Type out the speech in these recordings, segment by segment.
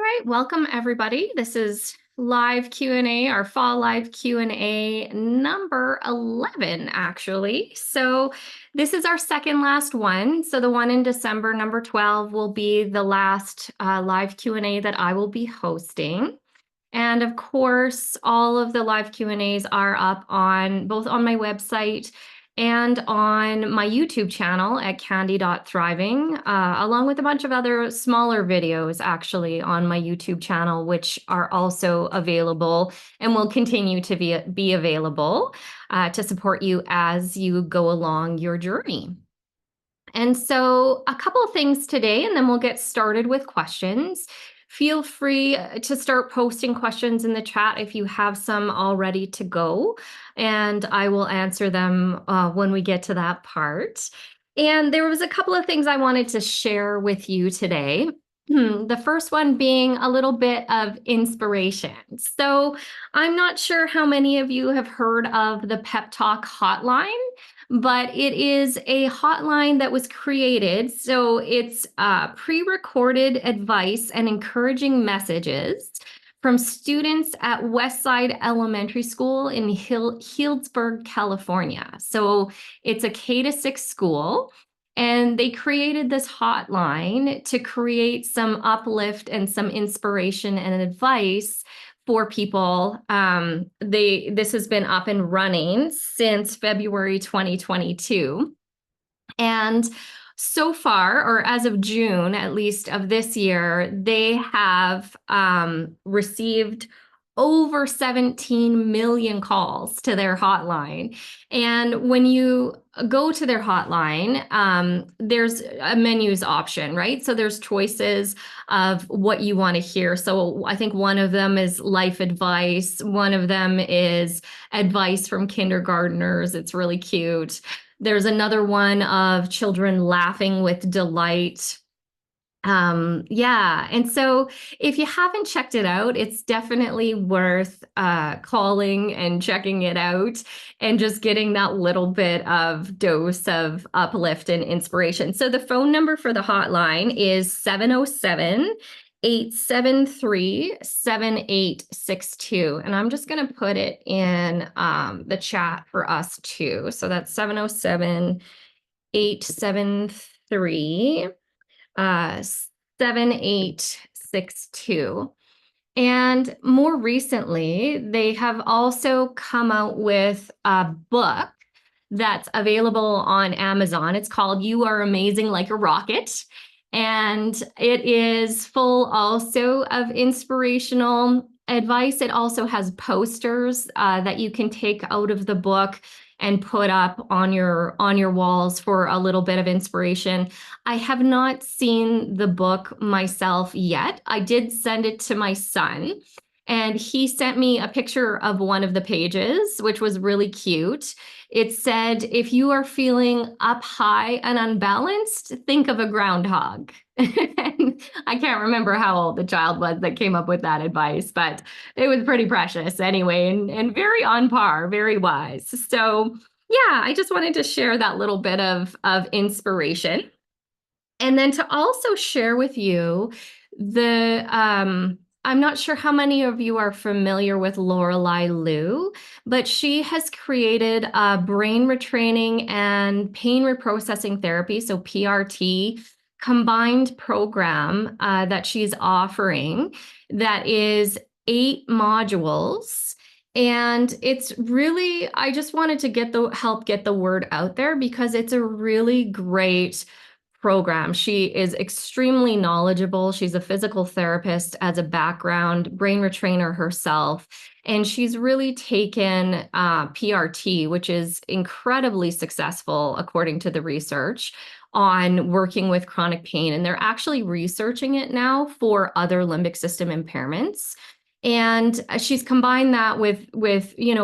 right, welcome everybody. This is live Q&A, our fall live Q&A number 11 actually. So this is our second last one. So the one in December, number 12, will be the last live Q&A that I will be hosting. And of course, all of the live Q&As are up on both on my website and on my YouTube channel at candy.thriving, along with a bunch of other smaller videos actually on my YouTube channel, which are also available and will continue to be available to support you as you go along your journey. And so a couple of things today, and then we'll get started with questions. Feel free to start posting questions in the chat if you have some all ready to go, and I will answer them when we get to that part. And there was a couple of things I wanted to share with you today. The first one being a little bit of inspiration. So I'm not sure how many of you have heard of the Pep Talk hotline, but it is a hotline that was created. So it's pre-recorded advice and encouraging messages from students at Westside Elementary School in Healdsburg, California. So it's a K-6 school. And they created this hotline to create some uplift and some inspiration and advice for people. This has been up and running since February 2022. And so far, or as of June, at least of this year, they have received over 17 million calls to their hotline. And when you go to their hotline, there's a menus option, right? So there's choices of what you want to hear. So I think one of them is life advice. One of them is advice from kindergartners. It's really cute. There's another one of children laughing with delight. And so if you haven't checked it out, it's definitely worth calling and checking it out and just getting that little bit of dose of uplift and inspiration. So the phone number for the hotline is 707-873-7862. And I'm just going to put it in the chat for us too. So that's 707-873 7862. And more recently, they have also come out with a book that's available on Amazon. It's called You Are Amazing Like a Rocket. And it is full also of inspirational advice. It also has posters that you can take out of the book and put up on your walls for a little bit of inspiration. I have not seen the book myself yet. I did send it to my son, and he sent me a picture of one of the pages, which was really cute. It said, if you are feeling up high and unbalanced, think of a groundhog. And I can't remember how old the child was that came up with that advice, but it was pretty precious anyway, and very on par, very wise. So yeah, I just wanted to share that little bit of inspiration. And then to also share with you I'm not sure how many of you are familiar with Lorelei Liu, but she has created a brain retraining and pain reprocessing therapy, so PRT, combined program that she's offering that is 8 modules. And it's really, I just wanted to help get the word out there because it's a really great program. She is extremely knowledgeable. She's a physical therapist as a background, brain retrainer herself, and she's really taken PRT, which is incredibly successful according to the research, on working with chronic pain. And they're actually researching it now for other limbic system impairments. And she's combined that with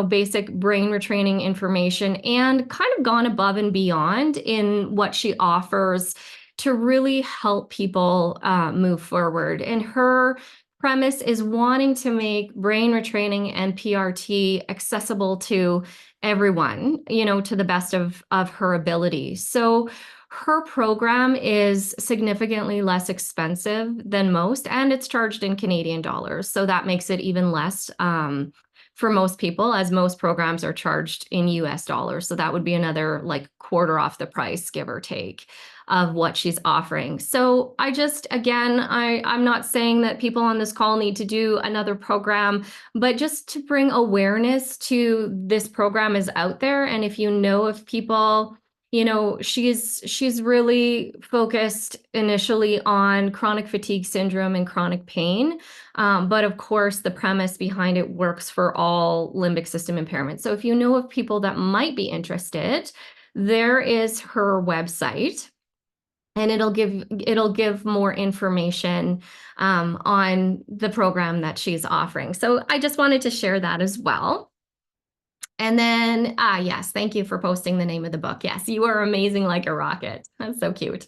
basic brain retraining information and kind of gone above and beyond in what she offers to really help people move forward. And her premise is wanting to make brain retraining and PRT accessible to everyone, to the best of her ability. So her program is significantly less expensive than most, and it's charged in Canadian dollars. So that makes it even less for most people, as most programs are charged in US dollars. So that would be another like quarter off the price, give or take, of what she's offering. So I'm not saying that people on this call need to do another program, but just to bring awareness to this program is out there. And if you know of people, she's really focused initially on chronic fatigue syndrome and chronic pain. But of course, the premise behind it works for all limbic system impairments. So if you know of people that might be interested, there is her website, and it'll give more information on the program that she's offering. So I just wanted to share that as well. And then, yes, thank you for posting the name of the book. Yes, you are amazing like a rocket. That's so cute.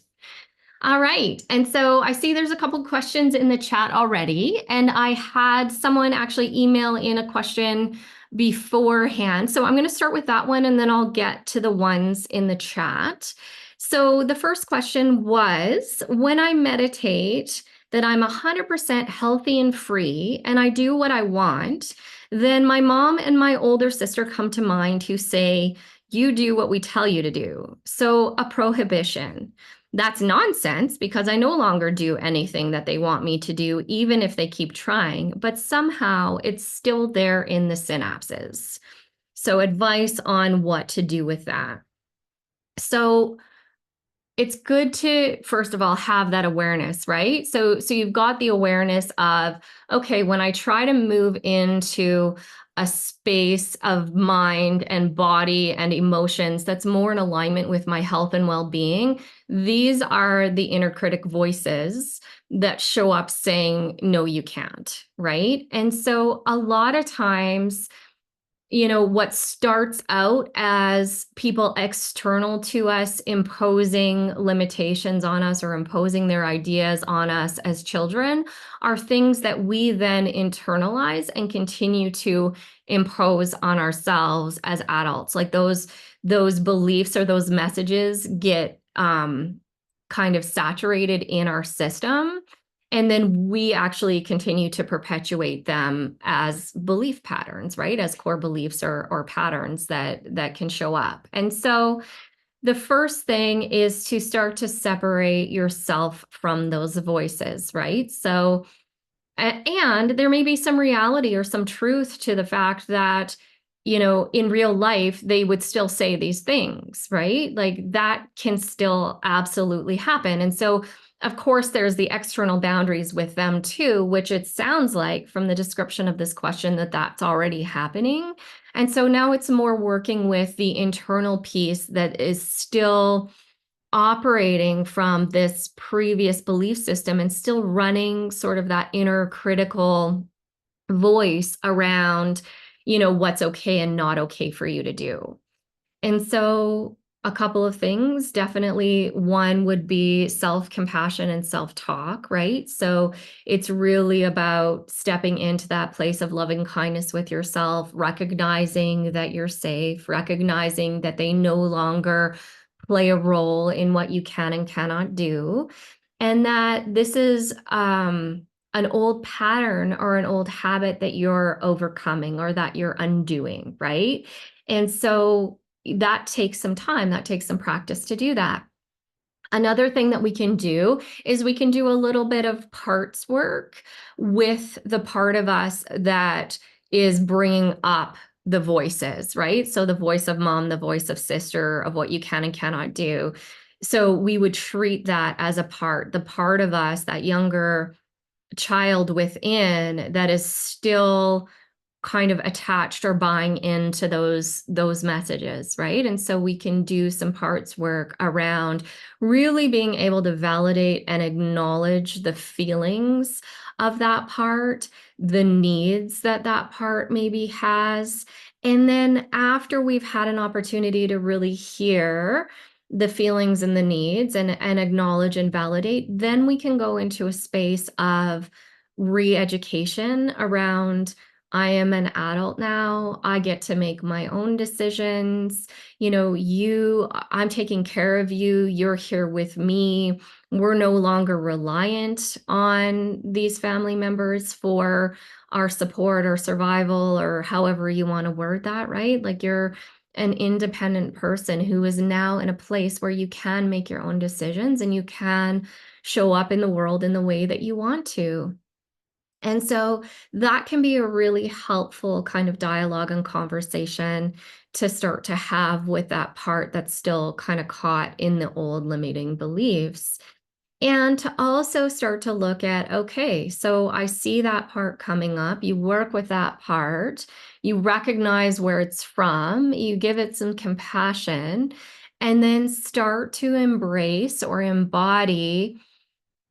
All right. And so I see there's a couple questions in the chat already, and I had someone actually email in a question beforehand. So I'm going to start with that one, and then I'll get to the ones in the chat. So the first question was, when I meditate that I'm 100% healthy and free and I do what I want, then my mom and my older sister come to mind who say, you do what we tell you to do. So a prohibition. That's nonsense because I no longer do anything that they want me to do, even if they keep trying, but somehow it's still there in the synapses. So advice on what to do with that. So it's good to, first of all, have that awareness, right? So you've got the awareness of, okay, when I try to move into a space of mind and body and emotions that's more in alignment with my health and well-being, these are the inner critic voices that show up saying, no, you can't, right? And so a lot of times, what starts out as people external to us imposing limitations on us or imposing their ideas on us as children are things that we then internalize and continue to impose on ourselves as adults. Like those beliefs or those messages get kind of saturated in our system. And then we actually continue to perpetuate them as belief patterns, right? As core beliefs or patterns that can show up. And so the first thing is to start to separate yourself from those voices, right? So, and there may be some reality or some truth to the fact that, in real life, they would still say these things, right? Like that can still absolutely happen. And so of course, there's the external boundaries with them too, which it sounds like from the description of this question that that's already happening. And so now it's more working with the internal piece that is still operating from this previous belief system and still running sort of that inner critical voice around, what's okay and not okay for you to do. And so a couple of things, definitely one would be self-compassion and self-talk, right? So it's really about stepping into that place of loving kindness with yourself, recognizing that you're safe, recognizing that they no longer play a role in what you can and cannot do, and that this is an old pattern or an old habit that you're overcoming or that you're undoing, right? And so that takes some time, that takes some practice to do that. Another thing that we can do is we can do a little bit of parts work with the part of us that is bringing up the voices, right? So the voice of mom, the voice of sister, of what you can and cannot do. So we would treat that as a part, the part of us, that younger child within that is still kind of attached or buying into those messages, right? And so we can do some parts work around really being able to validate and acknowledge the feelings of that part, the needs that that part maybe has. And then after we've had an opportunity to really hear the feelings and the needs and acknowledge and validate, then we can go into a space of re-education around I am an adult now. I get to make my own decisions. I'm taking care of you. You're here with me. We're no longer reliant on these family members for our support or survival, or however you want to word that, right? Like, you're an independent person who is now in a place where you can make your own decisions and you can show up in the world in the way that you want to. And so that can be a really helpful kind of dialogue and conversation to start to have with that part that's still kind of caught in the old limiting beliefs. And to also start to look at, okay, so I see that part coming up. You work with that part, you recognize where it's from, you give it some compassion, and then start to embrace or embody,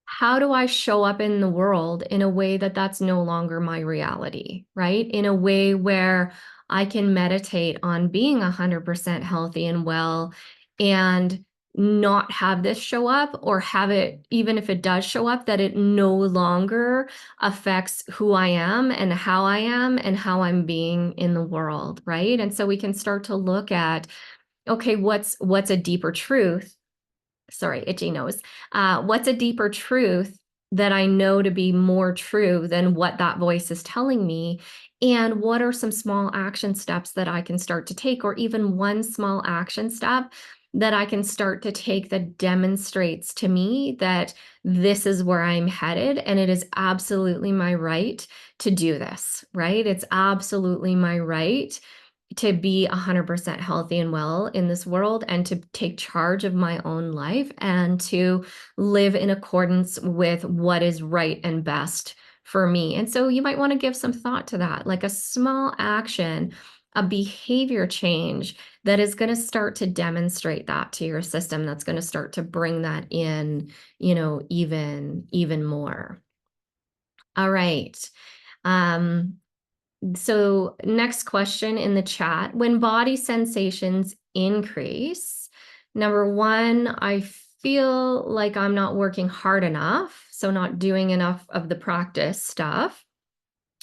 how do I show up in the world in a way that that's no longer my reality, right? In a way where I can meditate on being 100% healthy and well, and not have this show up, or have it, even if it does show up, that it no longer affects who I am and how I'm being in the world, right? And so we can start to look at, okay, what's a deeper truth? Sorry, itchy nose. What's a deeper truth that I know to be more true than what that voice is telling me? And what are some small action steps that I can start to take, or even one small action step that I can start to take that demonstrates to me that this is where I'm headed, and it is absolutely my right to do this, right? It's absolutely my right to be 100% healthy and well in this world, and to take charge of my own life, and to live in accordance with what is right and best for me. And so you might want to give some thought to that, like a small action, a behavior change that is going to start to demonstrate that to your system, that's going to start to bring that in, even more. All right. Um, so next question in the chat: when body sensations increase, number one, I feel like I'm not working hard enough, so not doing enough of the practice stuff.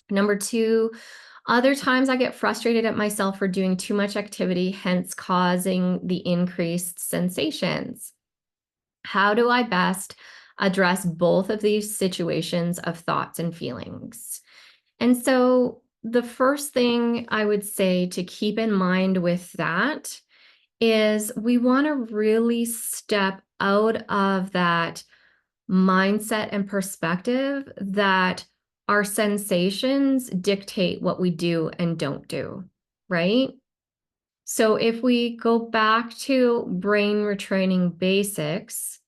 Number two, other times I get frustrated at myself for doing too much activity, hence causing the increased sensations. How do I best address both of these situations of thoughts and feelings? And so the first thing I would say to keep in mind with that is, we want to really step out of that mindset and perspective that our sensations dictate what we do and don't do, right? So if we go back to brain retraining basics,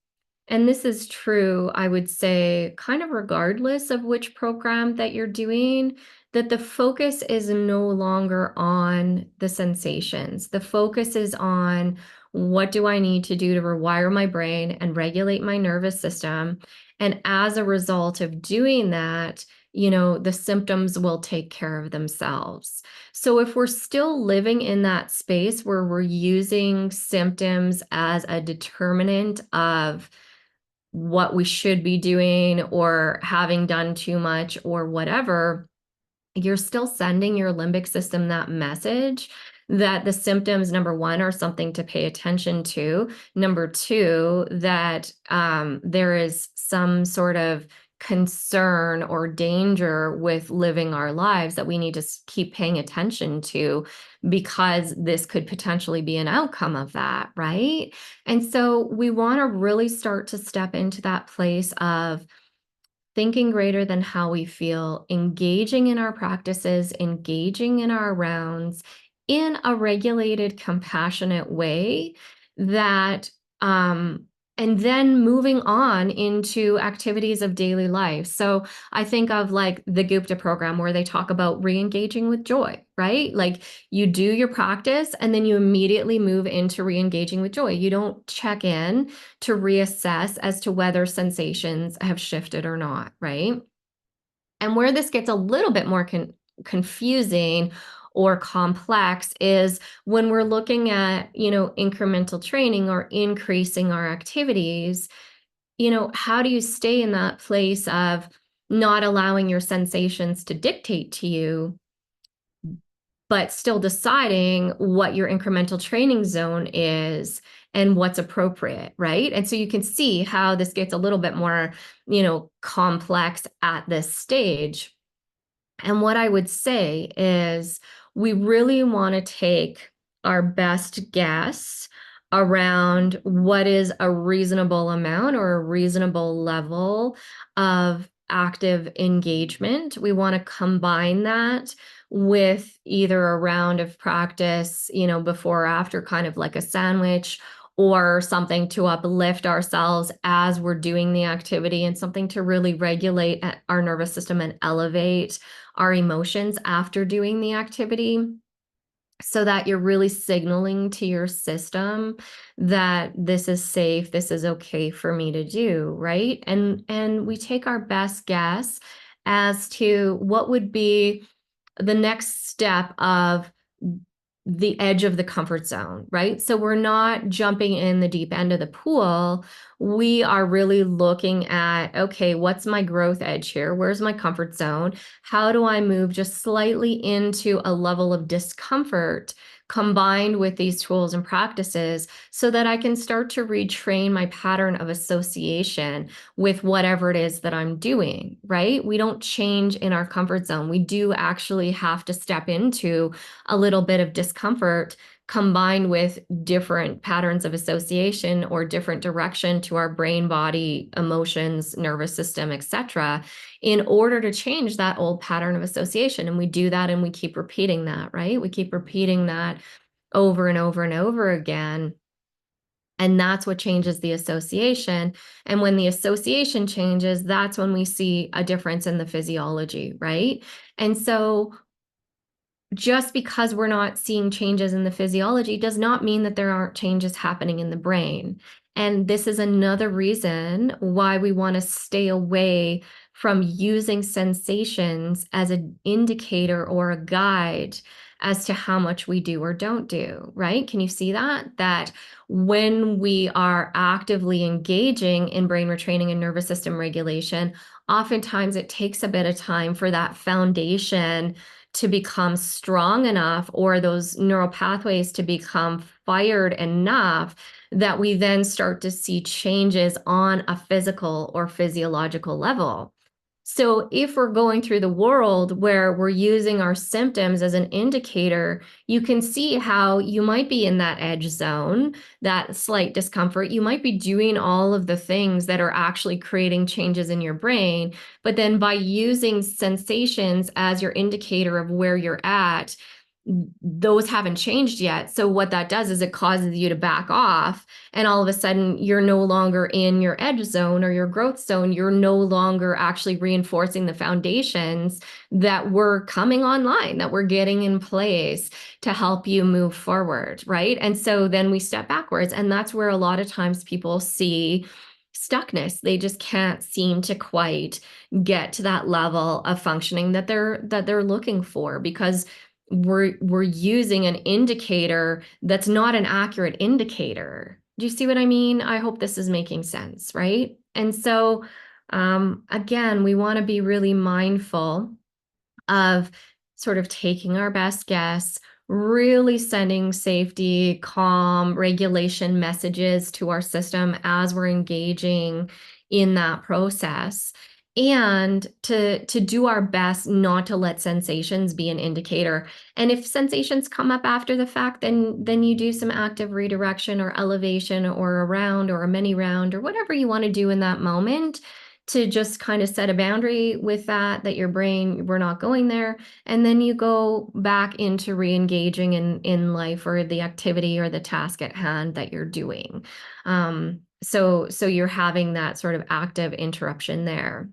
and this is true, I would say, kind of regardless of which program that you're doing, that the focus is no longer on the sensations. The focus is on, what do I need to do to rewire my brain and regulate my nervous system? And as a result of doing that, the symptoms will take care of themselves. So if we're still living in that space where we're using symptoms as a determinant of what we should be doing, or having done too much, or whatever, you're still sending your limbic system that message that the symptoms, number one, are something to pay attention to. Number two, that there is some sort of concern or danger with living our lives that we need to keep paying attention to, because this could potentially be an outcome of that, right? And so we want to really start to step into that place of thinking greater than how we feel, engaging in our practices, engaging in our rounds in a regulated, compassionate way, that and then moving on into activities of daily life. So I think of like the Gupta program, where they talk about re-engaging with joy, right? Like, you do your practice and then you immediately move into re-engaging with joy. You don't check in to reassess as to whether sensations have shifted or not, right? And where this gets a little bit more confusing or complex is when we're looking at, incremental training or increasing our activities. How do you stay in that place of not allowing your sensations to dictate to you, but still deciding what your incremental training zone is and what's appropriate, right? And so you can see how this gets a little bit more, complex at this stage. And what I would say is we really want to take our best guess around what is a reasonable amount or a reasonable level of active engagement. We want to combine that with either a round of practice, before or after, kind of like a sandwich, or something to uplift ourselves as we're doing the activity, and something to really regulate our nervous system and elevate our emotions after doing the activity, so that you're really signaling to your system that this is safe, this is okay for me to do, right? And we take our best guess as to what would be the next step of the edge of the comfort zone, right? So we're not jumping in the deep end of the pool. We are really looking at, okay, what's my growth edge here? Where's my comfort zone? How do I move just slightly into a level of discomfort combined with these tools and practices, so that I can start to retrain my pattern of association with whatever it is that I'm doing, right? We don't change in our comfort zone. We do actually have to step into a little bit of discomfort combined with different patterns of association or different direction to our brain, body, emotions, nervous system, etc., in order to change that old pattern of association. And we do that, and we keep repeating that, right? We keep repeating that over and over and over again. And that's what changes the association. And when the association changes, that's when we see a difference in the physiology, right? And so just because we're not seeing changes in the physiology does not mean that there aren't changes happening in the brain. And this is another reason why we want to stay away from using sensations as an indicator or a guide as to how much we do or don't do, right? Can you see that? That when we are actively engaging in brain retraining and nervous system regulation, oftentimes it takes a bit of time for that foundation to become strong enough, or those neural pathways to become fired enough, that we then start to see changes on a physical or physiological level. So if we're going through the world where we're using our symptoms as an indicator, you can see how you might be in that edge zone, that slight discomfort. You might be doing all of the things that are actually creating changes in your brain, but then by using sensations as your indicator of where you're at, those haven't changed yet. So what that does is it causes you to back off, and all of a sudden you're no longer in your edge zone or your growth zone. You're no longer actually reinforcing the foundations that were coming online, that were getting in place to help you move forward, right? And so then we step backwards, and that's where a lot of times people see stuckness. They just can't seem to quite get to that level of functioning that they're looking for, because we're using an indicator that's not an accurate indicator. Do you see what I mean? I hope this is making sense, right? And so, again, we want to be really mindful of sort of taking our best guess, really sending safety, calm, regulation messages to our system as we're engaging in that process, and to do our best not to let sensations be an indicator. And if sensations come up after the fact, then you do some active redirection or elevation or a round or a mini round or whatever you want to do in that moment, to just kind of set a boundary with that your brain, we're not going there. And then you go back into re-engaging in life or the activity or the task at hand that you're doing. So you're having that sort of active interruption there.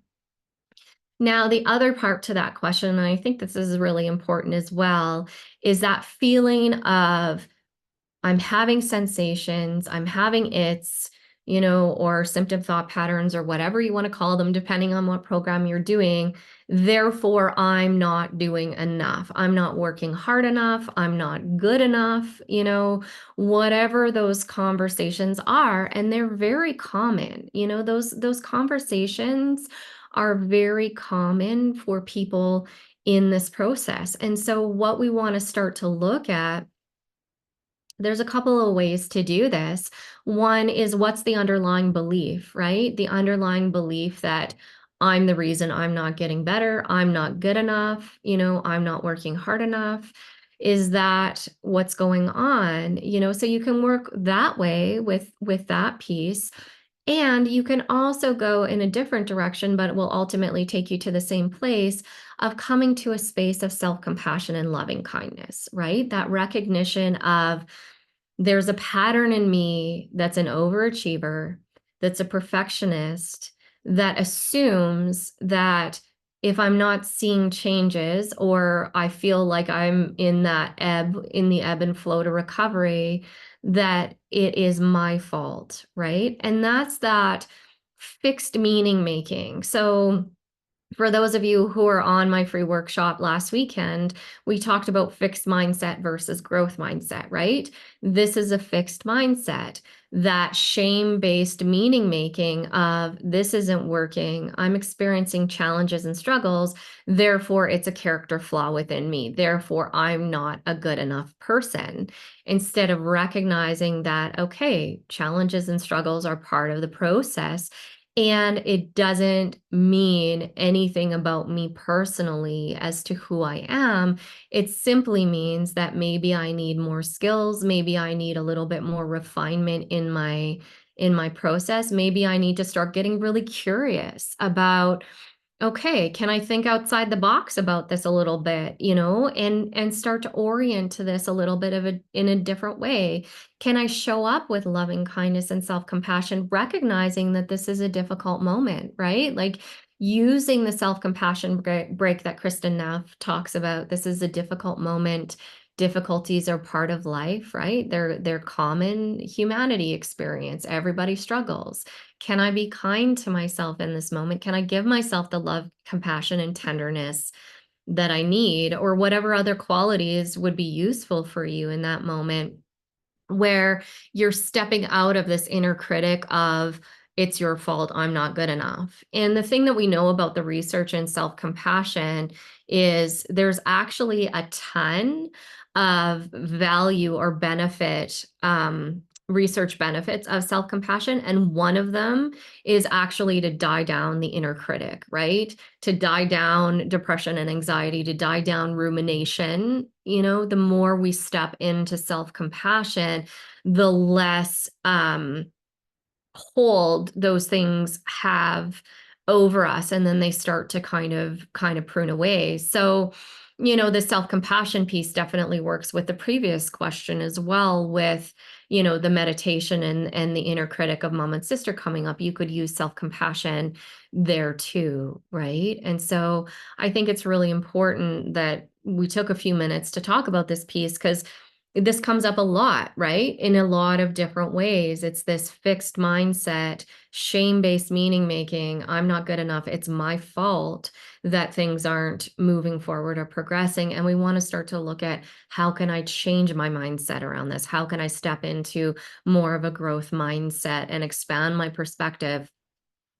Now, the other part to that question, and I think this is really important as well, is that feeling of I'm having sensations, I'm having its, or symptom thought patterns or whatever you want to call them, depending on what program you're doing. Therefore, I'm not doing enough. I'm not working hard enough. I'm not good enough, whatever those conversations are. And they're very common. Those conversations are very common for people in this process. And so, what we want to start to look at, there's a couple of ways to do this. One is, what's the underlying belief, right? The underlying belief that I'm the reason I'm not getting better, I'm not good enough, I'm not working hard enough. Is that what's going on? So you can work that way with that piece. And you can also go in a different direction, but it will ultimately take you to the same place of coming to a space of self-compassion and loving kindness, right? That recognition of, there's a pattern in me that's an overachiever, that's a perfectionist, that assumes that if I'm not seeing changes, or I feel like I'm in the ebb and flow to recovery, that it is my fault, right? And that's that fixed meaning making. So, for those of you who are on my free workshop last weekend, we talked about fixed mindset versus growth mindset, right? This is a fixed mindset, that shame-based meaning making of, this isn't working, I'm experiencing challenges and struggles, therefore it's a character flaw within me, therefore I'm not a good enough person. Instead of recognizing that, okay, challenges and struggles are part of the process, and it doesn't mean anything about me personally as to who I am. It simply means that maybe I need more skills, maybe I need a little bit more refinement in my process. Maybe I need to start getting really curious about, okay, can I think outside the box about this a little bit, and start to orient to this a little bit in a different way? Can I show up with loving kindness and self-compassion, recognizing that this is a difficult moment, right? Like, using the self-compassion break that Kristen Neff talks about. This is a difficult moment. Difficulties are part of life, right? They're common humanity experience. Everybody struggles. Can I be kind to myself in this moment? Can I give myself the love, compassion, and tenderness that I need, or whatever other qualities would be useful for you in that moment, where you're stepping out of this inner critic of, it's your fault, I'm not good enough. And the thing that we know about the research in self-compassion is, there's actually a ton of value or benefit, research benefits of self-compassion. And one of them is actually to die down the inner critic, right? To die down depression and anxiety, to die down rumination. The more we step into self-compassion, the less hold those things have over us, and then they start to kind of prune away. So, the self-compassion piece definitely works with the previous question as well, with, the meditation and the inner critic of mom and sister coming up. You could use self-compassion there too, right? And so I think it's really important that we took a few minutes to talk about this piece, because this comes up a lot, right? In a lot of different ways. It's this fixed mindset, shame-based meaning making. I'm not good enough. It's my fault that things aren't moving forward or progressing. And we want to start to look at, how can I change my mindset around this? How can I step into more of a growth mindset and expand my perspective?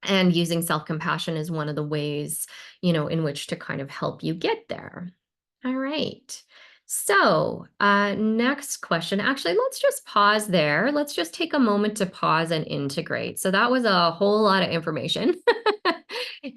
And using self-compassion is one of the ways, in which to kind of help you get there. All right. So, next question. Actually, let's just pause there. Let's just take a moment to pause and integrate. So that was a whole lot of information.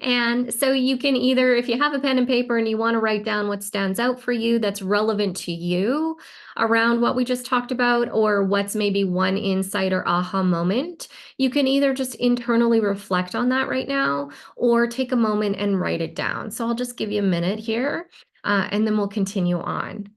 And so you can either, if you have a pen and paper and you want to write down what stands out for you that's relevant to you around what we just talked about, or what's maybe one insight or aha moment, you can either just internally reflect on that right now, or take a moment and write it down. So I'll just give you a minute here, and then we'll continue on.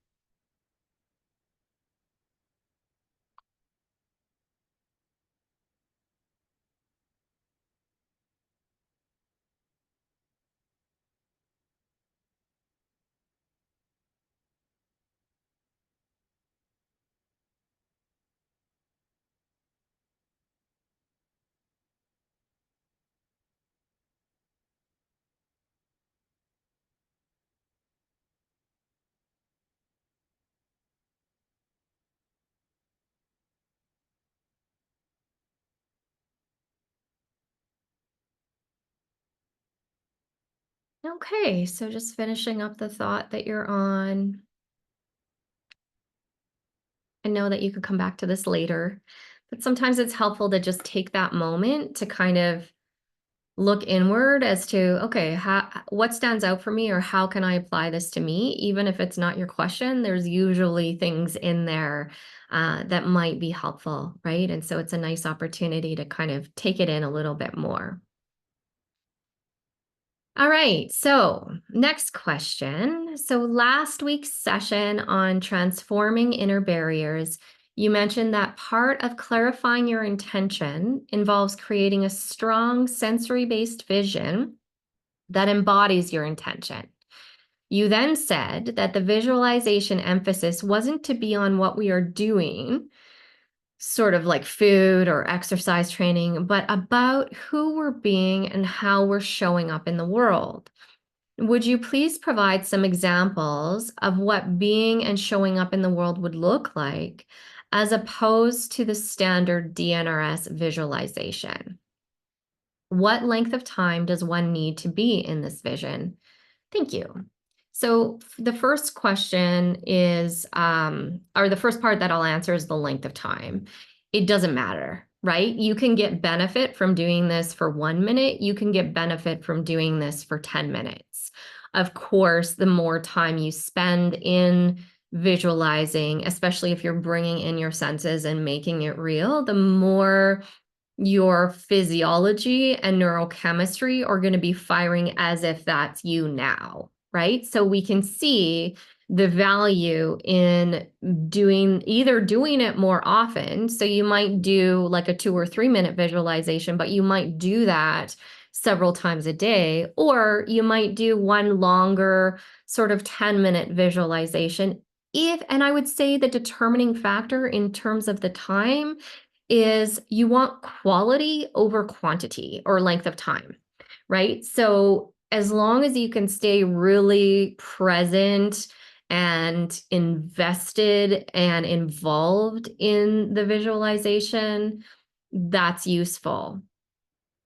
Okay, so just finishing up the thought that you're on. I know that you could come back to this later, but sometimes it's helpful to just take that moment to kind of look inward as to, okay, what stands out for me, or how can I apply this to me? Even if it's not your question, there's usually things in there that might be helpful, right? And so it's a nice opportunity to kind of take it in a little bit more. All right, so next question. So last week's session on transforming inner barriers, you mentioned that part of clarifying your intention involves creating a strong sensory-based vision that embodies your intention. You then said that the visualization emphasis wasn't to be on what we are doing, sort of like food or exercise training, but about who we're being and how we're showing up in the world. Would you please provide some examples of what being and showing up in the world would look like, as opposed to the standard DNRS visualization? What length of time does one need to be in this vision? Thank you. So the first question is, or the first part that I'll answer is the length of time. It doesn't matter, right? You can get benefit from doing this for 1 minute. You can get benefit from doing this for 10 minutes. Of course, the more time you spend in visualizing, especially if you're bringing in your senses and making it real, the more your physiology and neurochemistry are going to be firing as if that's you now, right? So we can see the value in doing it more often. So you might do like a 2 or 3 minute visualization, but you might do that several times a day, or you might do one longer sort of 10-minute visualization. And I would say the determining factor in terms of the time is you want quality over quantity or length of time, right? So as long as you can stay really present and invested and involved in the visualization, that's useful.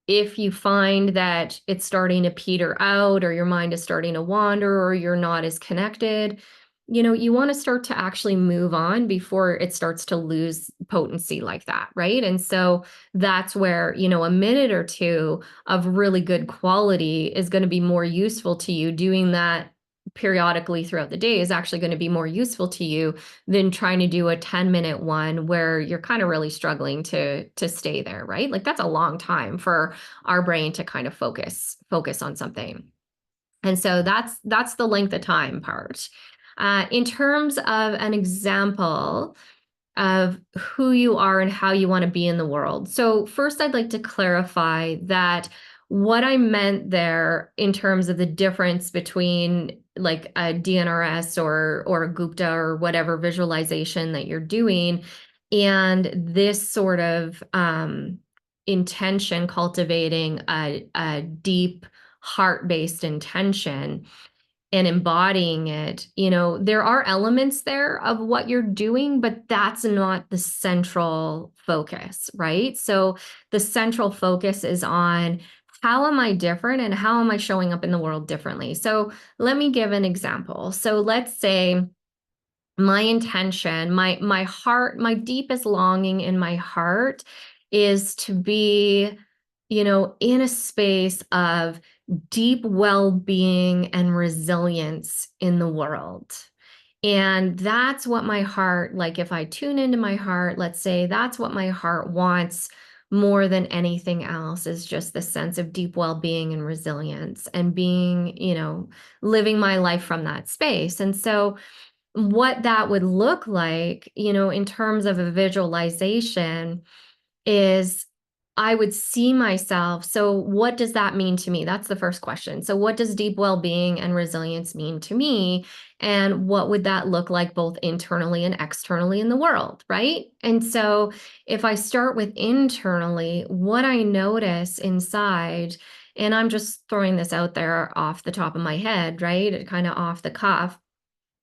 If you find that it's starting to peter out, or your mind is starting to wander, or you're not as connected, you want to start to actually move on before it starts to lose potency like that, right? And so that's where, a minute or two of really good quality is going to be more useful to you. Doing that periodically throughout the day is actually going to be more useful to you than trying to do a 10-minute one where you're kind of really struggling to stay there, right? Like that's a long time for our brain to kind of focus on something. And so that's the length of time part. In terms of an example of who you are and how you want to be in the world. So first, I'd like to clarify that what I meant there in terms of the difference between like a DNRS or a Gupta or whatever visualization that you're doing, and this sort of intention, cultivating a deep heart-based intention and embodying it, there are elements there of what you're doing, but that's not the central focus, right? So the central focus is on how am I different and how am I showing up in the world differently? So let me give an example. So let's say my intention, my heart, my deepest longing in my heart is to be, in a space of deep well-being and resilience in the world. And that's what my heart, like if I tune into my heart, let's say that's what my heart wants more than anything else, is just the sense of deep well-being and resilience and being, living my life from that space. And so what that would look like, in terms of a visualization is I would see myself. So what does that mean to me? That's the first question. So what does deep well-being and resilience mean to me? And what would that look like both internally and externally in the world, right? And so if I start with internally, what I notice inside, and I'm just throwing this out there off the top of my head, right? Kind of off the cuff.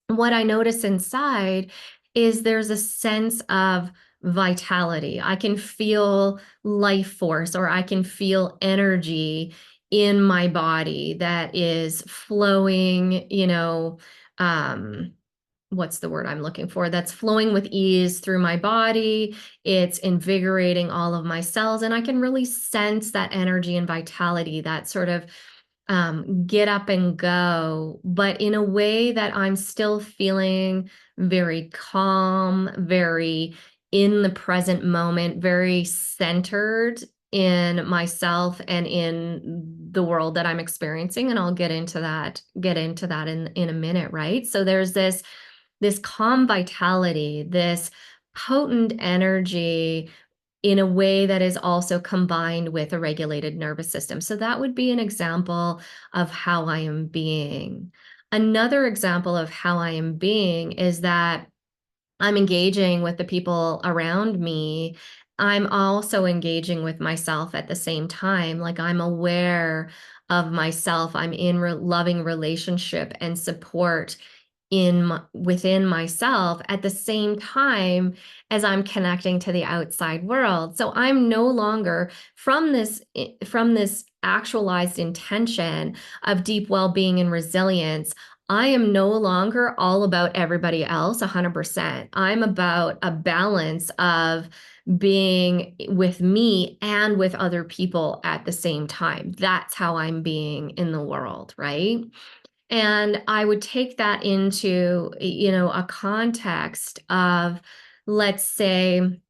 What I notice inside is there's a sense of vitality. I can feel life force, or I can feel energy in my body that is flowing, what's the word I'm looking for? That's flowing with ease through my body. It's invigorating all of my cells, and I can really sense that energy and vitality, that sort of get up and go, but in a way that I'm still feeling very calm, very in the present moment, very centered in myself and in the world that I'm experiencing. And I'll get into that in a minute, right? So there's this calm vitality, this potent energy in a way that is also combined with a regulated nervous system. So that would be an example of how I am being. Another example of how I am being is that I'm engaging with the people around me. I'm also engaging with myself at the same time. Like I'm aware of myself. I'm in loving relationship and support within myself at the same time as I'm connecting to the outside world. So I'm no longer from this actualized intention of deep well-being and resilience. I am no longer all about everybody else 100%. I'm about a balance of being with me and with other people at the same time. That's how I'm being in the world, right? And I would take that into, a context of, let's say,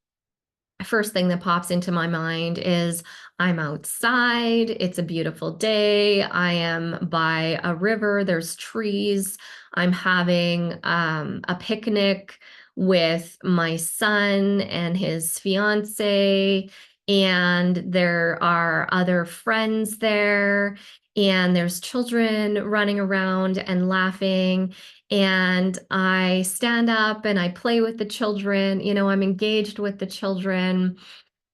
first thing that pops into my mind is I'm outside. It's a beautiful day. I am by a river. There's trees. I'm having a picnic with my son and his fiance. And there are other friends there. And there's children running around and laughing. And I stand up and I play with the children. I'm engaged with the children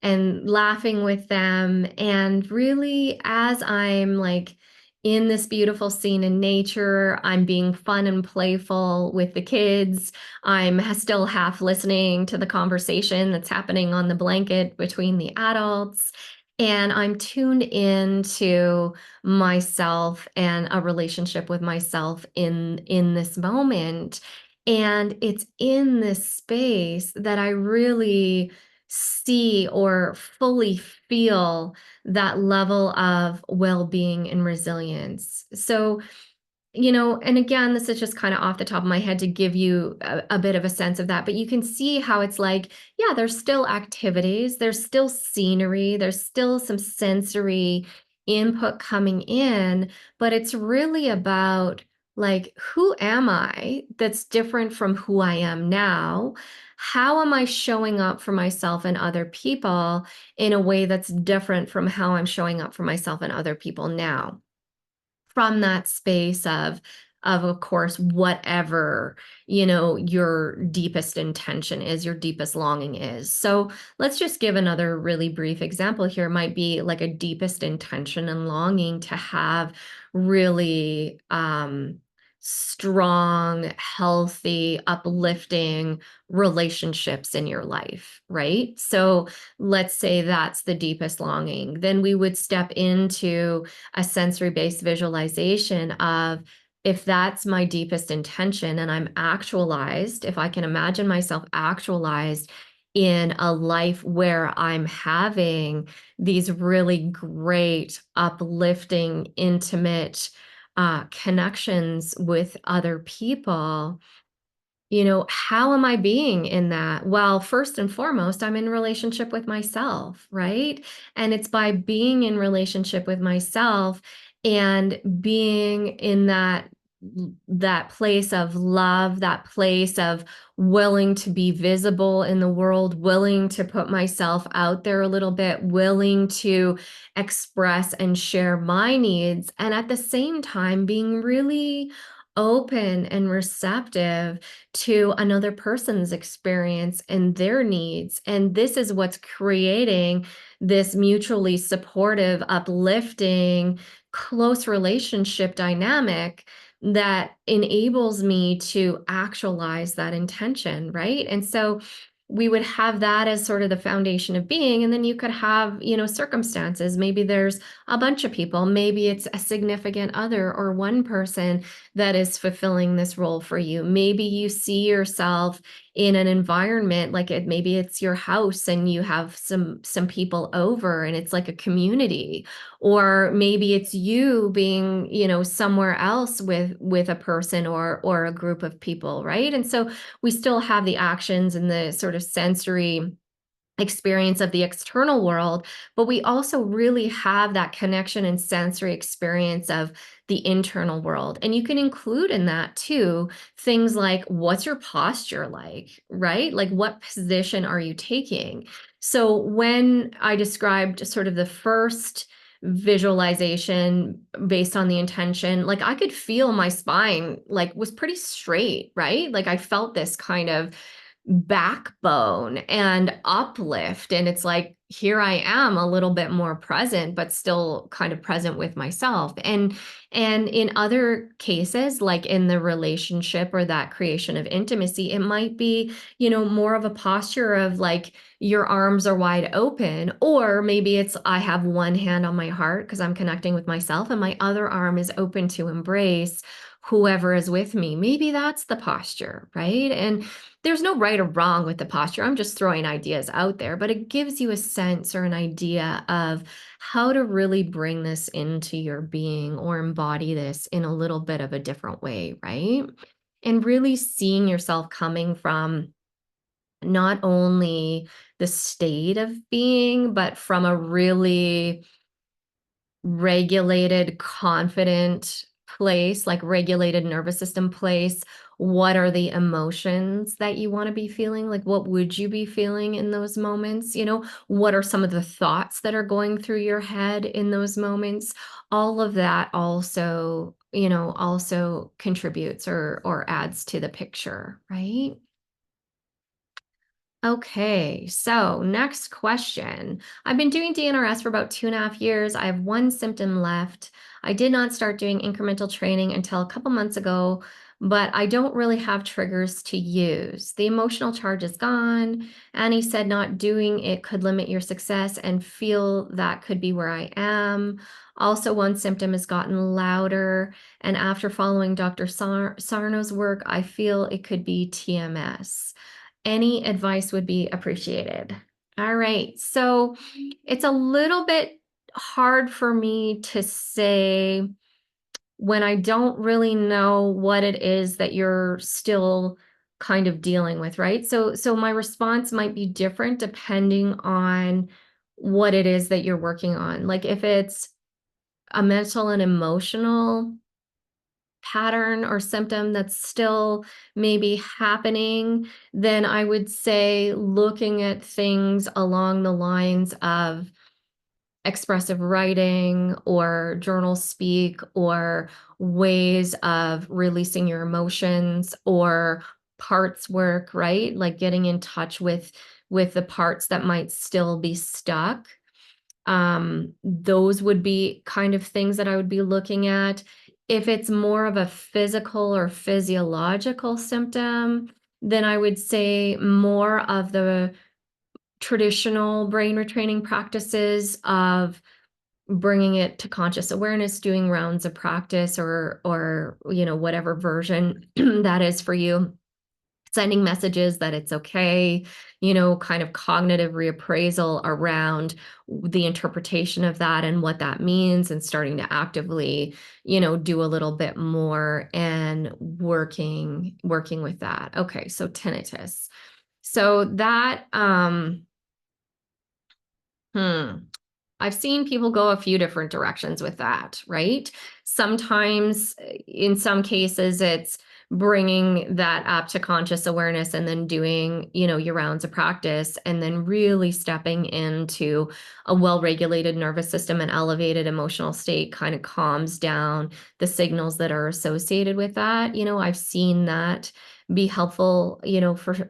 and laughing with them. And really, as I'm like in this beautiful scene in nature, I'm being fun and playful with the kids. I'm still half listening to the conversation that's happening on the blanket between the adults. And I'm tuned into myself and a relationship with myself in this moment. And it's in this space that I really see or fully feel that level of well-being and resilience. So, and again, this is just kind of off the top of my head to give you a bit of a sense of that, but you can see how it's like, yeah, there's still activities, there's still scenery, there's still some sensory input coming in, but it's really about like, who am I that's different from who I am now? How am I showing up for myself and other people in a way that's different from how I'm showing up for myself and other people now? From that space of course, whatever, your deepest intention is, your deepest longing is. So let's just give another really brief example here. It might be like a deepest intention and longing to have really strong, healthy, uplifting relationships in your life, right? So let's say that's the deepest longing. Then we would step into a sensory-based visualization of, if that's my deepest intention and I'm actualized, if I can imagine myself actualized in a life where I'm having these really great, uplifting, intimate connections with other people, how am I being in that? Well, first and foremost, I'm in relationship with myself, right? And it's by being in relationship with myself and being in that place of love, that place of willing to be visible in the world, willing to put myself out there a little bit, willing to express and share my needs, and at the same time being really open and receptive to another person's experience and their needs. And this is what's creating this mutually supportive, uplifting, close relationship dynamic that enables me to actualize that intention, right? And so we would have that as sort of the foundation of being. And then you could have, circumstances. Maybe there's a bunch of people, maybe it's a significant other or one person that is fulfilling this role for you. Maybe you see yourself in an environment like maybe it's your house and you have some people over and it's like a community, or maybe it's you being, somewhere else with a person or a group of people, right? And so we still have the actions and the sort of sensory experience of the external world, but we also really have that connection and sensory experience of the internal world. And you can include in that too things like, what's your posture like, right? Like, what position are you taking? So when I described sort of the first visualization based on the intention, like I could feel my spine like was pretty straight, right? Like I felt this kind of backbone and uplift, and it's like, here I am a little bit more present but still kind of present with myself. And in other cases, like in the relationship or that creation of intimacy, it might be, more of a posture of like your arms are wide open, or maybe it's I have one hand on my heart because I'm connecting with myself and my other arm is open to embrace whoever is with me. Maybe that's the posture, right? And there's no right or wrong with the posture. I'm just throwing ideas out there, but it gives you a sense or an idea of how to really bring this into your being or embody this in a little bit of a different way, right? And really seeing yourself coming from not only the state of being, but from a really regulated, confident place, like regulated nervous system place. What are the emotions that you want to be feeling? Like, what would you be feeling in those moments? What are some of the thoughts that are going through your head in those moments? All of that also contributes or adds to the picture, right? Okay, so next question. I've been doing DNRS for about 2.5 years. I have one symptom left. I did not start doing incremental training until a couple months ago, but I don't really have triggers to use. The emotional charge is gone. Annie said not doing it could limit your success and feel that could be where I am. Also, one symptom has gotten louder, and after following Dr. Sarno's work, I feel it could be TMS. Any advice would be appreciated. All right. So it's a little bit hard for me to say when I don't really know what it is that you're still kind of dealing with, right? So my response might be different depending on what it is that you're working on. Like if it's a mental and emotional pattern or symptom that's still maybe happening, then I would say looking at things along the lines of expressive writing or journal speak or ways of releasing your emotions or parts work, right? Like getting in touch with the parts that might still be stuck. Those would be kind of things that I would be looking at. If it's more of a physical or physiological symptom, then I would say more of the traditional brain retraining practices of bringing it to conscious awareness, doing rounds of practice or whatever version that is for you, sending messages that it's okay, kind of cognitive reappraisal around the interpretation of that and what that means, and starting to actively, do a little bit more and working with that. Okay, so tinnitus. So that, hmm. I've seen people go a few different directions with that, right? Sometimes, in some cases, it's bringing that up to conscious awareness and then doing, your rounds of practice and then really stepping into a well-regulated nervous system and elevated emotional state kind of calms down the signals that are associated with that. I've seen that be helpful,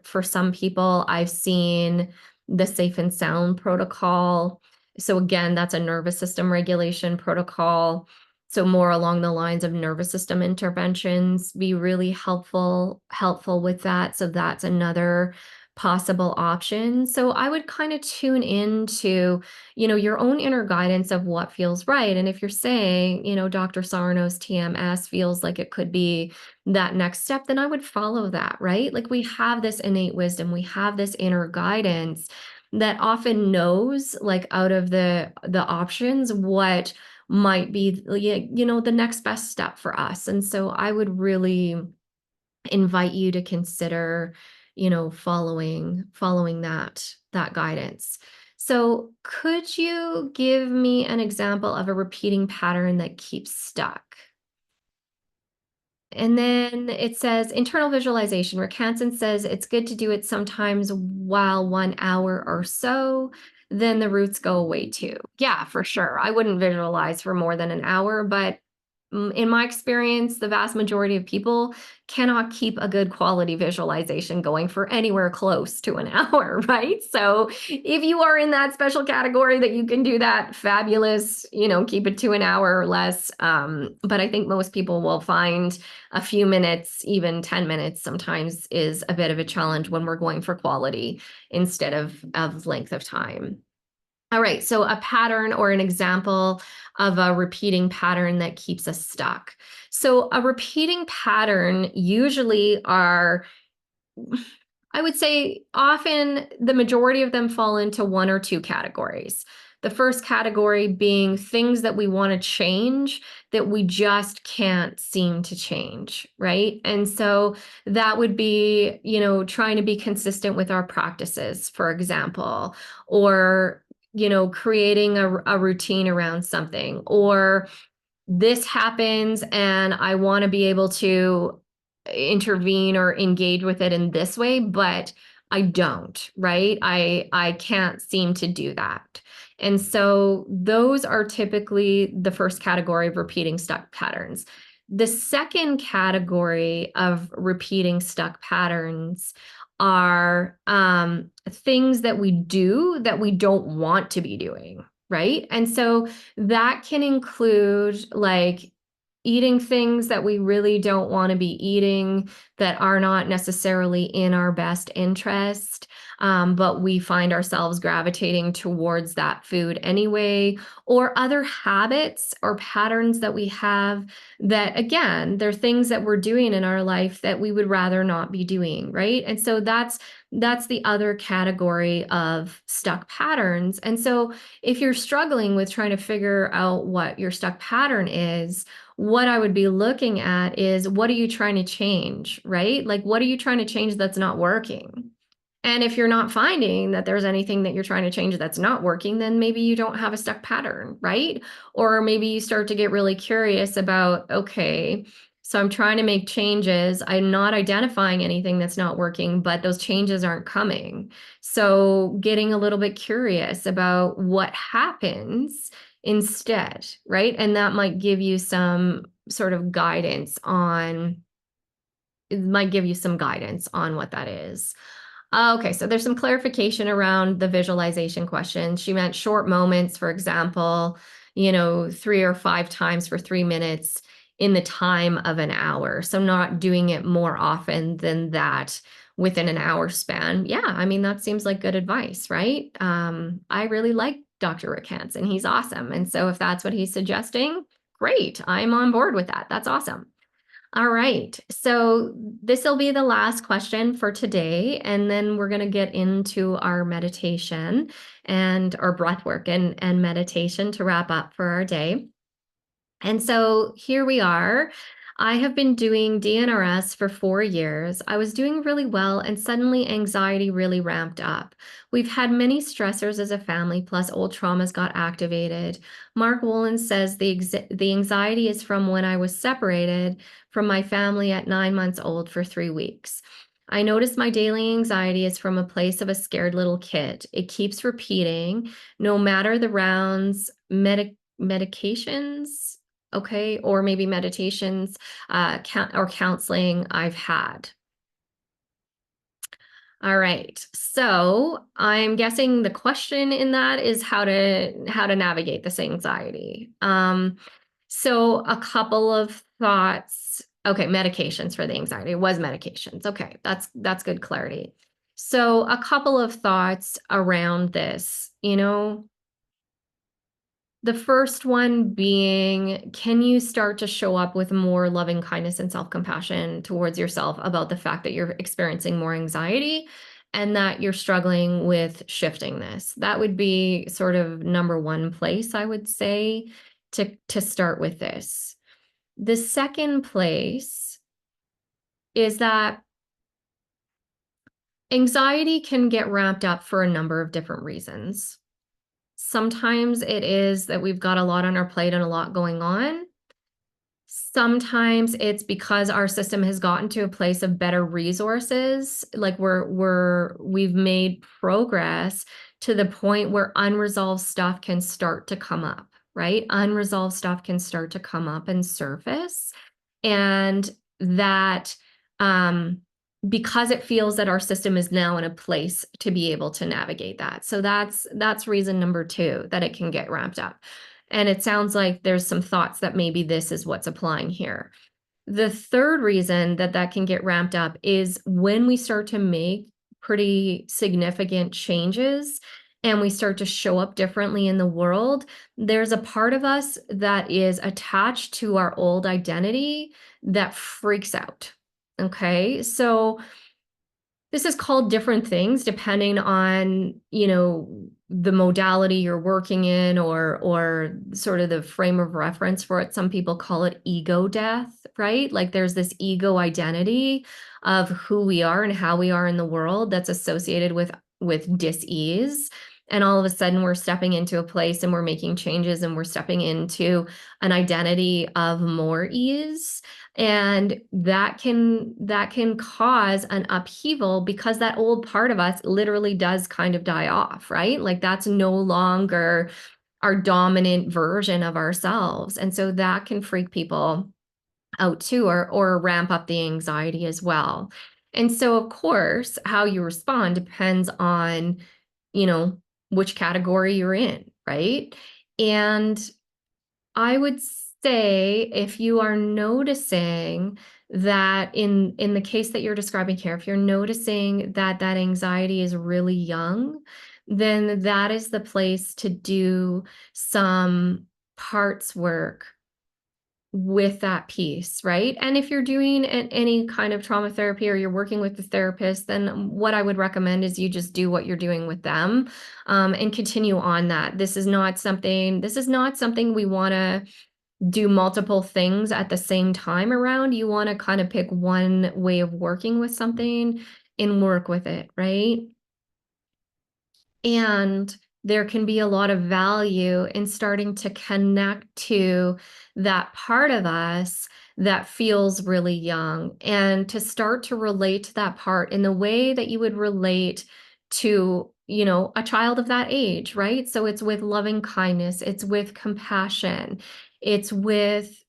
for some people. I've seen the safe and sound protocol. So again, that's a nervous system regulation protocol. So more along the lines of nervous system interventions be really helpful with that. So that's another possible options. So I would kind of tune into, your own inner guidance of what feels right. And if you're saying, Dr. Sarno's TMS feels like it could be that next step, then I would follow that, right? Like we have this innate wisdom, we have this inner guidance that often knows, like out of the options, what might be, the next best step for us. And so I would really invite you to consider, following that guidance. So could you give me an example of a repeating pattern that keeps stuck? And then it says internal visualization. Rick says it's good to do it sometimes while 1 hour or so, then the roots go away too. Yeah, for sure. I wouldn't visualize for more than an hour, but in my experience, the vast majority of people cannot keep a good quality visualization going for anywhere close to an hour, right? So if you are in that special category that you can do that, fabulous, keep it to an hour or less. But I think most people will find a few minutes, even 10 minutes sometimes is a bit of a challenge when we're going for quality instead of length of time. All right, so a pattern or an example of a repeating pattern that keeps us stuck. So a repeating pattern usually are, I would say often the majority of them fall into one or two categories. The first category being things that we want to change that we just can't seem to change, right? And so that would be, trying to be consistent with our practices, for example, or, creating a routine around something, or this happens and I want to be able to intervene or engage with it in this way, but I don't, right? I can't seem to do that. And so those are typically the first category of repeating stuck patterns. The second category of repeating stuck patterns are things that we do that we don't want to be doing, right? And so that can include like eating things that we really don't want to be eating, that are not necessarily in our best interest, but we find ourselves gravitating towards that food anyway, or other habits or patterns that we have that, again, they're things that we're doing in our life that we would rather not be doing, right? And so that's the other category of stuck patterns. And so if you're struggling with trying to figure out what your stuck pattern is, what I would be looking at is, what are you trying to change, right? Like, what are you trying to change that's not working? And if you're not finding that there's anything that you're trying to change that's not working, then maybe you don't have a stuck pattern, right? Or maybe you start to get really curious about, okay, so I'm trying to make changes. I'm not identifying anything that's not working, but those changes aren't coming. So getting a little bit curious about what happens instead, right? And that might give you some sort of guidance on, it might give you some guidance on what that is. Okay, so there's some clarification around the visualization question. She meant short moments, for example, 3 or 5 times for 3 minutes in the time of an hour. So not doing it more often than that within an hour span. Yeah, I mean, that seems like good advice, right? I really like Dr. Rick Hansen. He's awesome. And so if that's what he's suggesting, great. I'm on board with that. That's awesome. All right, so this will be the last question for today, and then we're going to get into our meditation and our breath work and meditation to wrap up for our day. And so here we are. I have been doing DNRS for 4 years. I was doing really well, and suddenly anxiety really ramped up. We've had many stressors as a family, plus old traumas got activated. Mark Wolin says the anxiety is from when I was separated from my family at 9 months old for 3 weeks. I notice my daily anxiety is from a place of a scared little kid. It keeps repeating, no matter the rounds, medications, okay, or maybe meditations, or counseling I've had. All right, so I'm guessing the question in that is how to navigate this anxiety. So a couple of thoughts. Okay, medications for the anxiety. It was medications. Okay, that's good clarity. So a couple of thoughts around this, the first one being, can you start to show up with more loving kindness and self-compassion towards yourself about the fact that you're experiencing more anxiety and that you're struggling with shifting this? That would be sort of number one place, I would say, to start with this. The second place is that anxiety can get ramped up for a number of different reasons. Sometimes it is that we've got a lot on our plate and a lot going on. Sometimes it's because our system has gotten to a place of better resources, like we've made progress to the point where unresolved stuff can start to come up, right? Unresolved stuff can start to come up and surface. And that because it feels that our system is now in a place to be able to navigate that. So that's reason number two, that it can get ramped up. And it sounds like there's some thoughts that maybe this is what's applying here. The third reason that that can get ramped up is when we start to make pretty significant changes and we start to show up differently in the world, there's a part of us that is attached to our old identity that freaks out. Okay, so this is called different things depending on, the modality you're working in or sort of the frame of reference for it. Some people call it ego death, right? Like there's this ego identity of who we are and how we are in the world that's associated with dis-ease. And all of a sudden we're stepping into a place and we're making changes and we're stepping into an identity of more ease. And that can cause an upheaval because that old part of us literally does kind of die off, right? Like that's no longer our dominant version of ourselves. And so that can freak people out too, or ramp up the anxiety as well. And so of course, how you respond depends on, which category you're in, right? And I would say if you are noticing that in the case that you're describing here, if you're noticing that that anxiety is really young, then that is the place to do some parts work with that piece, right? And if you're doing any kind of trauma therapy or you're working with the therapist, then what I would recommend is you just do what you're doing with them, and continue on that. This is not something we want to do multiple things at the same time around. You want to kind of pick one way of working with something and work with it, right? And there can be a lot of value in starting to connect to that part of us that feels really young and to start to relate to that part in the way that you would relate to, a child of that age, right? So it's with loving kindness, it's with compassion, it's with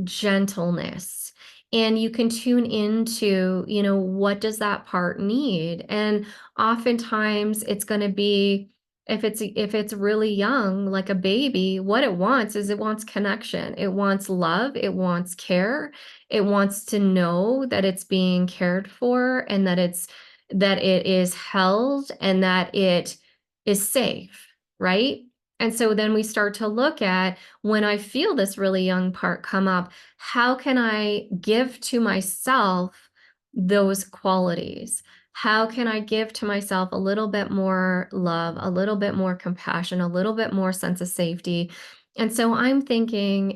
gentleness. And you can tune into, what does that part need? And oftentimes it's going to be, if it's really young, like a baby, what it wants is it wants connection. It wants love. It wants care. It wants to know that it's being cared for and that it is held and that it is safe, right? And so then we start to look at, when I feel this really young part come up, how can I give to myself those qualities? How can I give to myself a little bit more love, a little bit more compassion, a little bit more sense of safety? And so I'm thinking,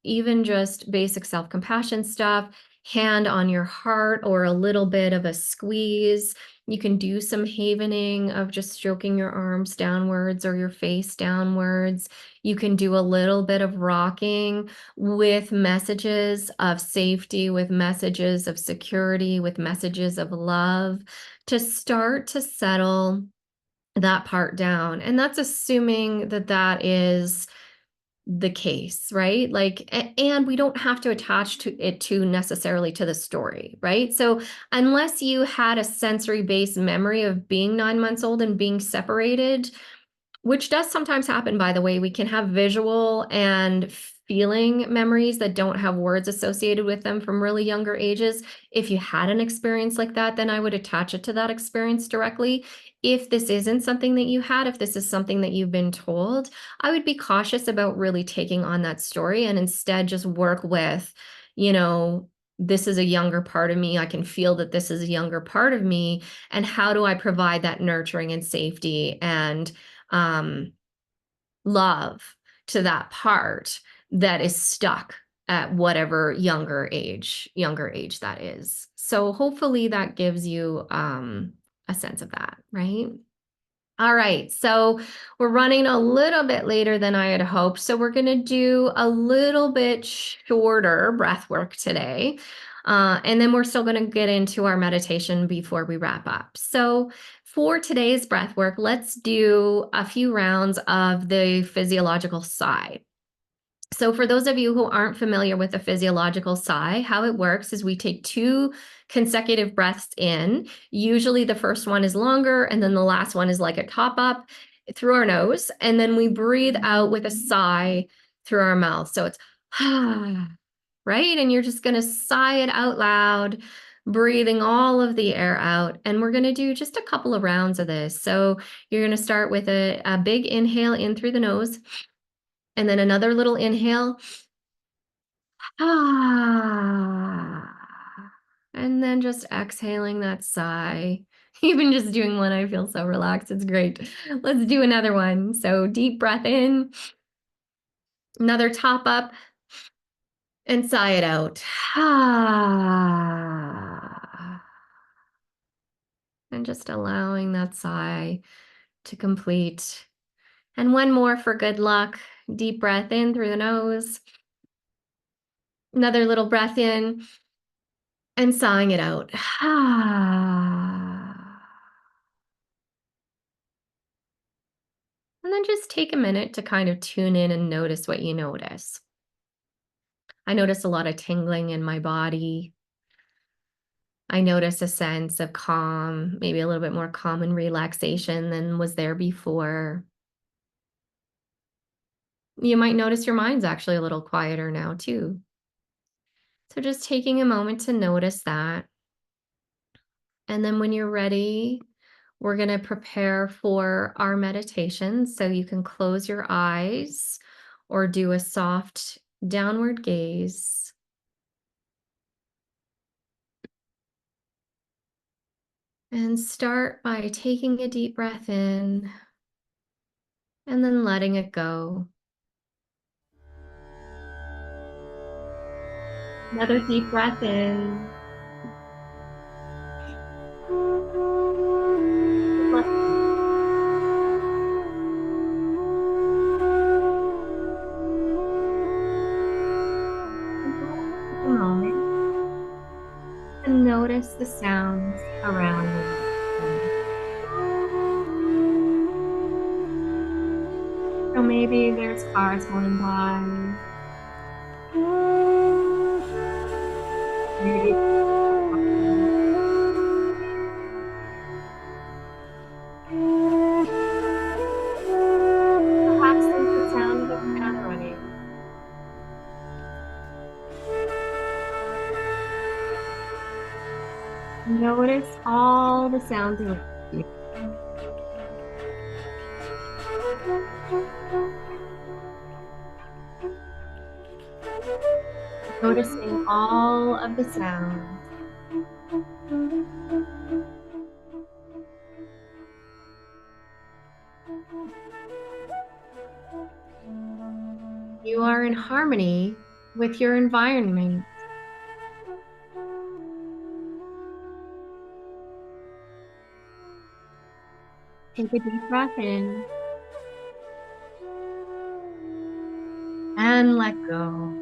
even just basic self-compassion stuff, hand on your heart or a little bit of a squeeze. You can do some havening of just stroking your arms downwards or your face downwards. You can do a little bit of rocking with messages of safety, with messages of security, with messages of love to start to settle that part down. And that's assuming that that is the case, right? Like, and we don't have to attach to it to necessarily to the story, right? So unless you had a sensory-based memory of being 9 months old and being separated, which does sometimes happen, by the way, we can have visual and feeling memories that don't have words associated with them from really younger ages. If you had an experience like that, then I would attach it to that experience directly. If this isn't something that you had, if this is something that you've been told, I would be cautious about really taking on that story and instead just work with, this is a younger part of me. I can feel that this is a younger part of me. And how do I provide that nurturing and safety and love to that part that is stuck at whatever younger age that is. So hopefully that gives you a sense of that, right? All right, so we're running a little bit later than I had hoped. So we're going to do a little bit shorter breath work today. And then we're still going to get into our meditation before we wrap up. So for today's breath work, let's do a few rounds of the physiological sigh. So for those of you who aren't familiar with the physiological sigh, how it works is we take 2 consecutive breaths in. Usually the first one is longer, and then the last one is like a top up through our nose. And then we breathe out with a sigh through our mouth. So it's right? And you're just going to sigh it out loud, breathing all of the air out. And we're going to do just a couple of rounds of this. So you're going to start with a big inhale in through the nose. And then another little inhale. And then just exhaling that sigh. Even just doing one, I feel so relaxed. It's great. Let's do another one. So deep breath in. Another top up. And sigh it out. And just allowing that sigh to complete. And one more for good luck. Deep breath in through the nose. Another little breath in and sighing it out. And then just take a minute to kind of tune in and notice what you notice. I notice a lot of tingling in my body. I notice a sense of calm, maybe a little bit more calm and relaxation than was there before. You might notice your mind's actually a little quieter now too. So just taking a moment to notice that. And then when you're ready, we're going to prepare for our meditation. So you can close your eyes or do a soft downward gaze. And start by taking a deep breath in and then letting it go. Another deep breath in. Take a moment and notice the sounds around you. So maybe there's cars going by. Maybe perhaps there's the sound of a fan running. Notice all the sounds around you. Noticing all of the sounds. You are in harmony with your environment. Take a deep breath in and let go.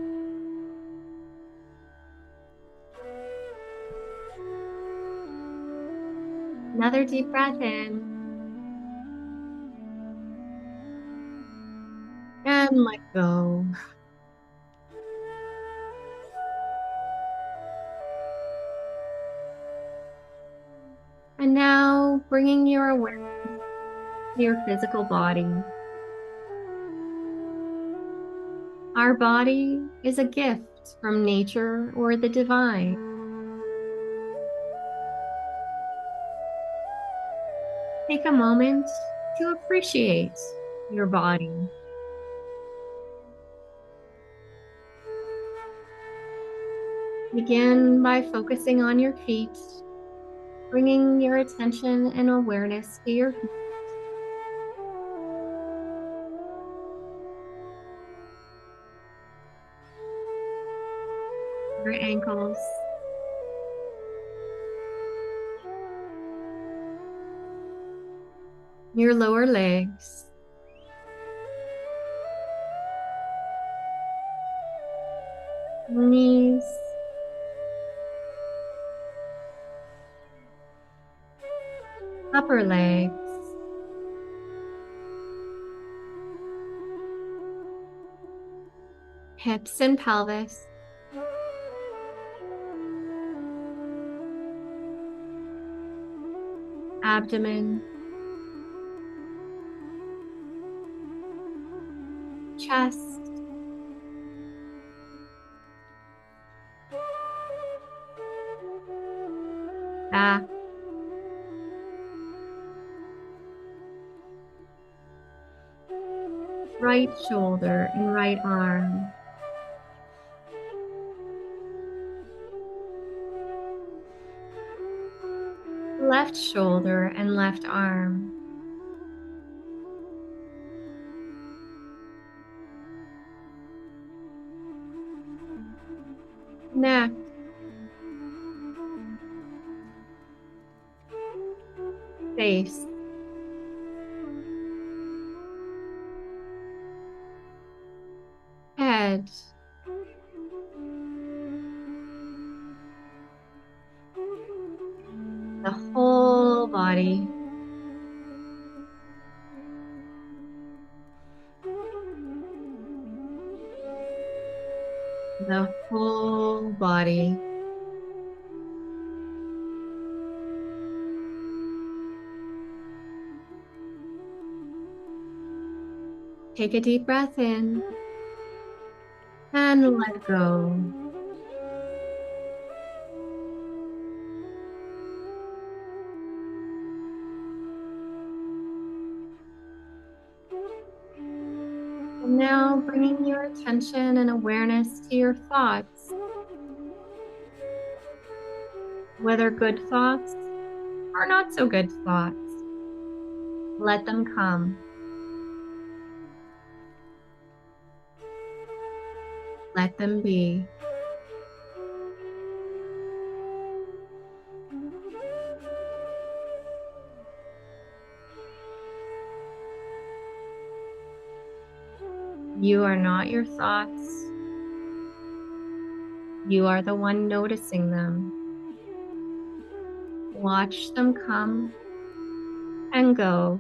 Another deep breath in and let go. And now bringing your awareness to your physical body. Our body is a gift from nature or the divine. Take a moment to appreciate your body. Begin by focusing on your feet, bringing your attention and awareness to your feet, your ankles, your lower legs, knees, upper legs, hips and pelvis, abdomen, chest, back, right shoulder and right arm, left shoulder and left arm, neck, face, head, the whole body. The whole body. Take a deep breath in and let go. And now bringing your attention and awareness to your thoughts, whether good thoughts or not so good thoughts. Let them come. Let them be. You are not your thoughts. You are the one noticing them. Watch them come and go.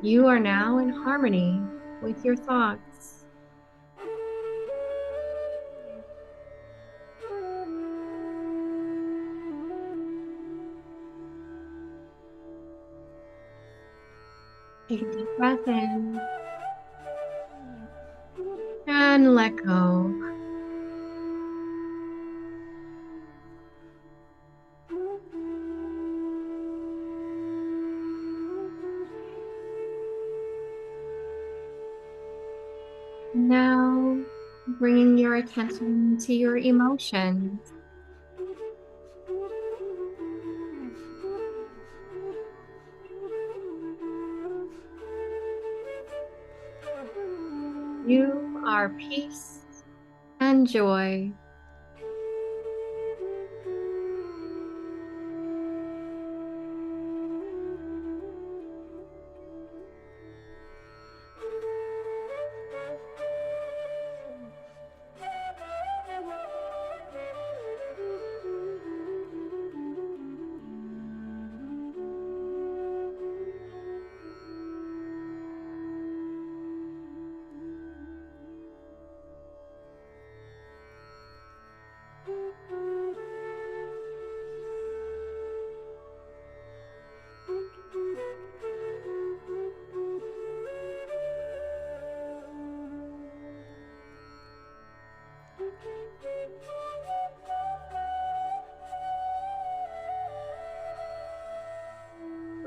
You are now in harmony with your thoughts. Take a deep breath in and let go. Now, bringing your attention to your emotions. You are peace and joy.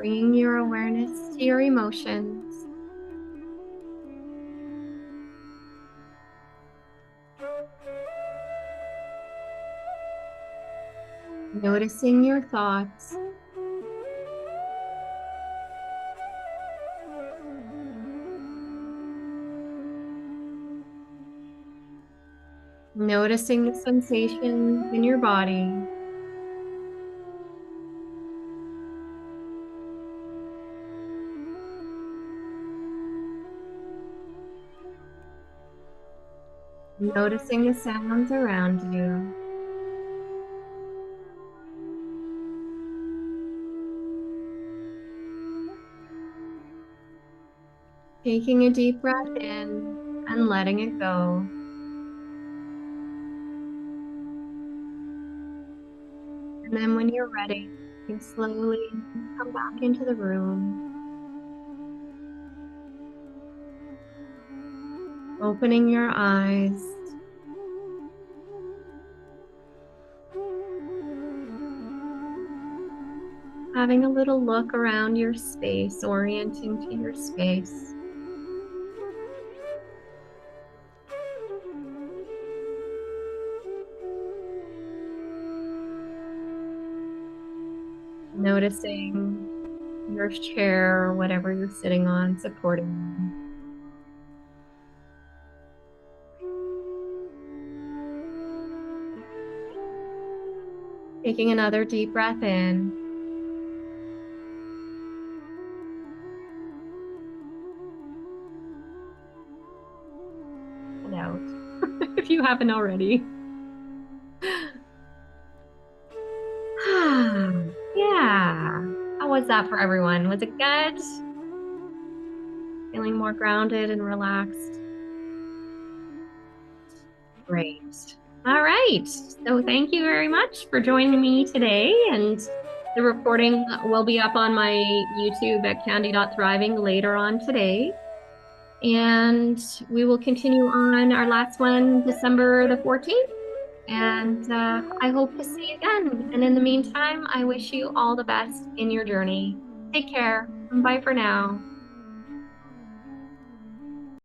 bringing your awareness to your emotions. Noticing your thoughts. Noticing the sensations in your body. Noticing the sounds around you. Taking a deep breath in and letting it go. And then when you're ready, you can slowly come back into the room, opening your eyes, having a little look around your space, orienting to your space. Noticing your chair or whatever you're sitting on supporting you. Taking another deep breath in and out, if you haven't already. Yeah. How was that for everyone? Was it good? Feeling more grounded and relaxed? Great. All right. So thank you very much for joining me today. And the recording will be up on my YouTube at candy.thriving later on today. And we will continue on our last one, December the 14th. And I hope to see you again. And in the meantime, I wish you all the best in your journey. Take care. Bye for now.